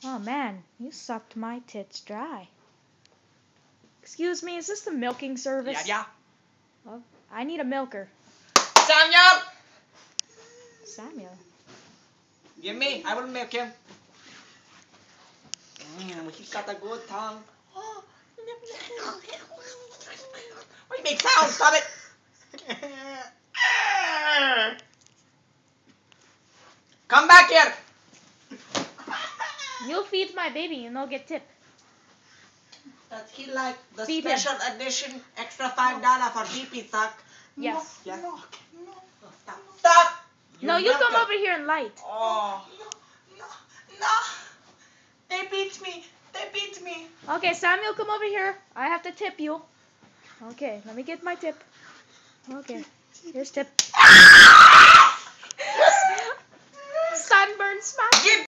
Oh man, you sucked my tits dry. Excuse me, is this the milking service? Yeah. Oh, I need a milker. Samuel! Samuel. Give me, I will milk him. He's got a good tongue. Why you make sounds? Stop it! Come back here! You'll feed my baby and I'll get tip. Does he like the Feed special edition extra $5 for DP suck? Yes. Yes. Stop! No, you milk come him. over here and light. Oh. No. They beat me. Okay, Samuel, come over here. I have to tip you. Okay, let me get my tip. Okay, here's tip.